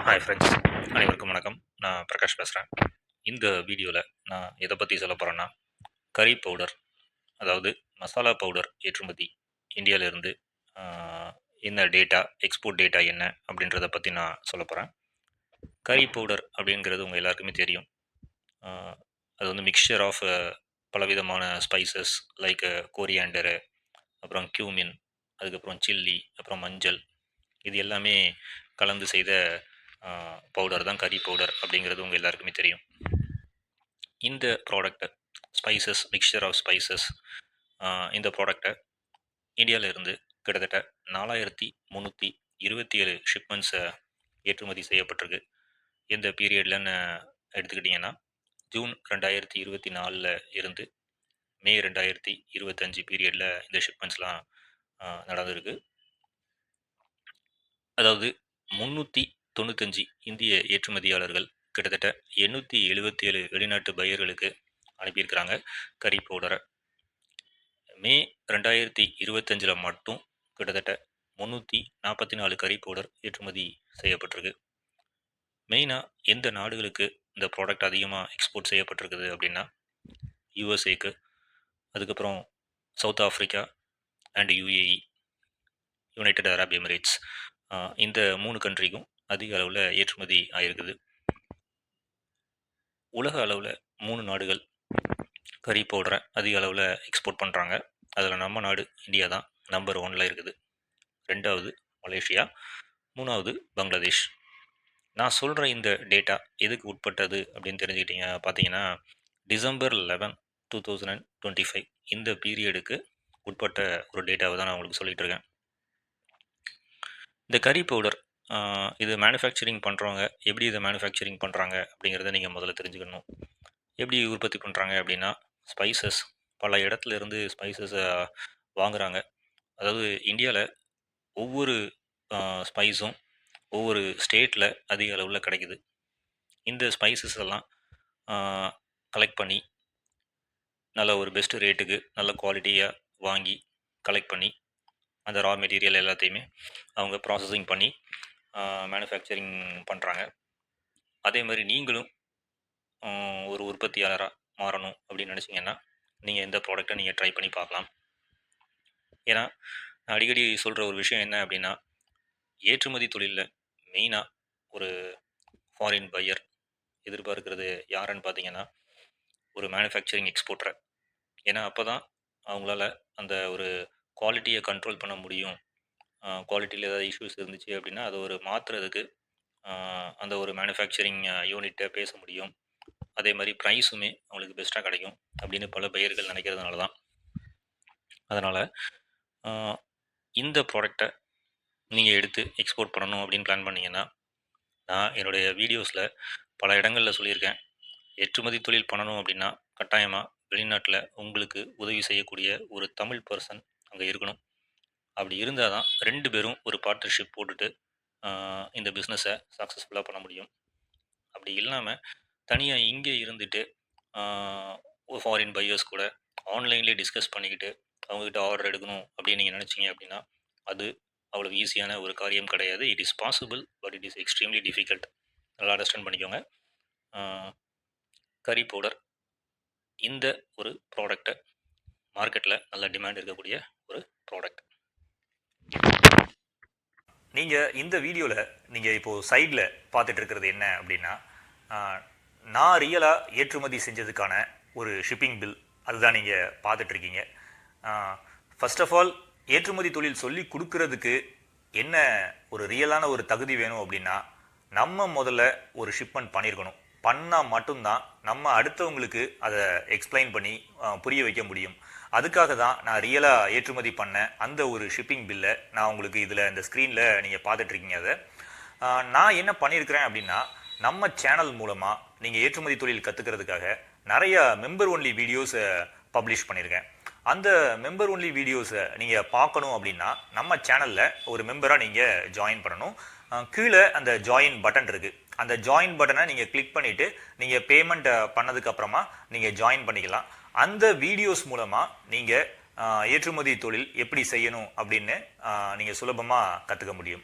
Hi friends, அனைவருக்கும் வணக்கம். நான் பிரகாஷ் பேசுகிறேன். இந்த வீடியோவில் நான் எதை பற்றி சொல்ல போகிறேன்னா, கறி பவுடர், அதாவது மசாலா பவுடர் ஏற்றுமதி இந்தியாவிலேருந்து என்ன டேட்டா, எக்ஸ்போர்ட் டேட்டா என்ன அப்படின்றத பற்றி நான் சொல்ல போகிறேன். கறி பவுடர் அப்படிங்கிறது உங்கள் எல்லாருக்குமே தெரியும். ஆஹ், அது வந்து மிக்சர் ஆஃப் பலவிதமான ஸ்பைசஸ் லைக் கோரியாண்டரு, அப்புறம் கியூமின், அதுக்கப்புறம் சில்லி, அப்புறம் மஞ்சள், இது எல்லாமே கலந்து செய்த பவுடர் தான் கறி பவுடர் அப்படிங்கிறது உங்கள் எல்லாருக்குமே தெரியும். இந்த ப்ராடக்டை ஸ்பைசஸ், மிக்சர் ஆஃப் ஸ்பைசஸ், இந்த ப்ராடக்டை இந்தியாவிலிருந்து கிட்டத்தட்ட 4327 ஷிப்மெண்ட்ஸை ஏற்றுமதி செய்யப்பட்டிருக்கு. எந்த பீரியட்லன்னு எடுத்துக்கிட்டிங்கன்னா, ஜூன் 2024 இருந்து மே 2025 பீரியடில் இந்த ஷிப்மெண்ட்ஸ்லாம் நடந்திருக்கு. அதாவது 395 இந்திய ஏற்றுமதியாளர்கள் கிட்டத்தட்ட 877 வெளிநாட்டு பையர்களுக்கு அனுப்பியிருக்கிறாங்க கறி பவுடரை. மே 2025 மட்டும் கிட்டத்தட்ட 344 கறி பவுடர் ஏற்றுமதி செய்யப்பட்டிருக்கு. மெயினாக எந்த நாடுகளுக்கு இந்த ப்ராடக்ட் அதிகமாக எக்ஸ்போர்ட் செய்யப்பட்டிருக்குது அப்படின்னா, யூஎஸ்ஏக்கு, அதுக்கப்புறம் south Africa and UAE, United Arab Emirates, இந்த 3 கண்ட்ரிக்கும் அதிக அளவில் ஏற்றுமதி ஆகிருக்குது. உலக அளவில் 3 நாடுகள் கறி பவுடரை அதிக அளவில் எக்ஸ்போர்ட் பண்ணுறாங்க. அதில் நம்ம நாடு இந்தியா தான் நம்பர் 1 இருக்குது. 2வது மலேசியா, 3வது பங்களாதேஷ். நான் சொல்கிற இந்த டேட்டா எதுக்கு உட்பட்டது அப்படின்னு பார்த்தீங்கன்னா, டிசம்பர் 11, 2025 இந்த பீரியடுக்கு உட்பட்ட ஒரு டேட்டாவை தான் நான் உங்களுக்கு சொல்லிகிட்டு இருக்கேன். இந்த கறி பவுடர் இது மேனுஃபேக்சரிங் பண்ணுறவங்க எப்படி இதை மேனுஃபேக்சரிங் பண்ணுறாங்க அப்படிங்கிறத நீங்கள் முதல்ல தெரிஞ்சுக்கணும். எப்படி உற்பத்தி பண்ணுறாங்க அப்படின்னா, ஸ்பைசஸ் பல இடத்துல இருந்து ஸ்பைசஸை வாங்குகிறாங்க. அதாவது இந்தியாவில் ஒவ்வொரு ஸ்பைஸும் ஒவ்வொரு ஸ்டேட்டில் அதிக அளவில் கிடைக்குது. இந்த ஸ்பைசஸ் எல்லாம் கலெக்ட் பண்ணி நல்ல ஒரு பெஸ்ட் ரேட்டுக்கு நல்ல குவாலிட்டியாக வாங்கி கலெக்ட் பண்ணி அந்த ரா மெட்டீரியல் எல்லாத்தையுமே அவங்க ப்ராசஸிங் பண்ணி மேனுஃபேக்சரிங் பண்ணுறாங்க. அதே மாதிரி நீங்களும் ஒரு உற்பத்தியாளராக மாறணும் அப்படின்னு நினச்சிங்கன்னா, நீங்கள் இந்த ப்ராடக்டை நீங்கள் ட்ரை பண்ணி பார்க்கலாம். ஏன்னா நான் அடிக்கடி சொல்கிற ஒரு விஷயம் என்ன அப்படின்னா, ஏற்றுமதி தொழிலில் மெயினாக ஒரு ஃபாரின் பையர் எதிர்பார்க்கிறது யாருன்னு பார்த்தீங்கன்னா, ஒரு மேனுஃபேக்சரிங் எக்ஸ்போர்ட்டரை. ஏன்னா அப்போ தான் அவங்களால அந்த ஒரு குவாலிட்டியை கண்ட்ரோல் பண்ண முடியும். குவாலிட்டியில் ஏதாவது இஷ்யூஸ் இருந்துச்சு அப்படின்னா அதை ஒரு மாற்றுறதுக்கு அந்த ஒரு மேனுஃபேக்சரிங் யூனிட்டை பேச முடியும். அதே மாதிரி ப்ரைஸுமே அவங்களுக்கு பெஸ்ட்டாக கிடைக்கும் அப்படின்னு பல பையர்கள் நினைக்கிறதுனால தான். அதனால் இந்த ப்ராடக்டை நீங்கள் எடுத்து எக்ஸ்போர்ட் பண்ணணும் அப்படின்னு பிளான் பண்ணிங்கன்னா, நான் என்னுடைய வீடியோஸில் பல இடங்களில் சொல்லியிருக்கேன். ஏற்றுமதி தொழில் பண்ணணும் அப்படின்னா கட்டாயமாக வெளிநாட்டில் உங்களுக்கு உதவி செய்யக்கூடிய ஒரு தமிழ் பர்சன் அங்கே இருக்கணும். அப்படி இருந்தால் தான் 2 பேரும் ஒரு பார்ட்னர்ஷிப் போட்டுட்டு இந்த பிஸ்னஸை சக்ஸஸ்ஃபுல்லாக பண்ண முடியும். அப்படி இல்லாமல் தனியாக இங்கே இருந்துட்டு ஒரு ஃபாரின் பையர்ஸ் கூட ஆன்லைன்லேயே டிஸ்கஸ் பண்ணிக்கிட்டு அவங்ககிட்ட ஆர்டர் எடுக்கணும் அப்படின்னு நீங்கள் நினச்சிங்க அப்படின்னா, அது அவ்வளோ ஈஸியான ஒரு காரியம் கிடையாது. It is possible, but it is extremely difficult. நல்லா அண்டர்ஸ்டாண்ட் பண்ணிக்கோங்க. கறி பவுடர் இந்த ஒரு ப்ராடக்டை மார்க்கெட்டில் நல்ல டிமாண்ட் இருக்கக்கூடிய ஒரு ப்ராடக்ட். நீங்கள் இந்த வீடியோவில் நீங்கள் இப்போது சைடில் பார்த்துட்டு இருக்கிறது என்ன அப்படின்னா, நான் ரியலாக ஏற்றுமதி செஞ்சதுக்கான ஒரு ஷிப்பிங் பில் அதுதான் நீங்கள் பார்த்துட்ருக்கீங்க. ஃபர்ஸ்ட் ஆஃப் ஆல், ஏற்றுமதி தொழில் சொல்லி கொடுக்கறதுக்கு என்ன ஒரு ரியலான ஒரு தகுதி வேணும் அப்படின்னா, நம்ம முதல்ல ஒரு ஷிப்மெண்ட் பண்ணியிருக்கணும். பண்ணால் மட்டும்தான் நம்ம அடுத்தவங்களுக்கு அதை எக்ஸ்பிளைன் பண்ணி புரிய வைக்க முடியும். அதுக்காக தான் நான் ரியலாக ஏற்றுமதி பண்ண அந்த ஒரு ஷிப்பிங் பில்லை நான் உங்களுக்கு இதில் இந்த ஸ்க்ரீனில் நீங்கள் பார்த்துட்ருக்கீங்க. அதை நான் என்ன பண்ணியிருக்கிறேன் அப்படின்னா, நம்ம சேனல் மூலமாக நீங்கள் ஏற்றுமதி தொழில் கற்றுக்கிறதுக்காக நிறைய மெம்பர் ஒன்லி வீடியோஸை பப்ளிஷ் பண்ணியிருக்கேன். அந்த மெம்பர் ஒன்லி வீடியோஸை நீங்கள் பார்க்கணும் அப்படின்னா நம்ம சேனலில் ஒரு மெம்பராக நீங்கள் ஜாயின் பண்ணணும். கீழே அந்த ஜாயின் பட்டன் இருக்குது. அந்த ஜாயின் பட்டனை நீங்கள் கிளிக் பண்ணிவிட்டு நீங்கள் பேமெண்ட் பண்ணதுக்கப்புறமா நீங்கள் ஜாயின் பண்ணிக்கலாம். அந்த வீடியோஸ் மூலமாக நீங்கள் ஏற்றுமதி தொழில் எப்படி செய்யணும் அப்படின்னு நீங்கள் சுலபமாக கற்றுக்க முடியும்.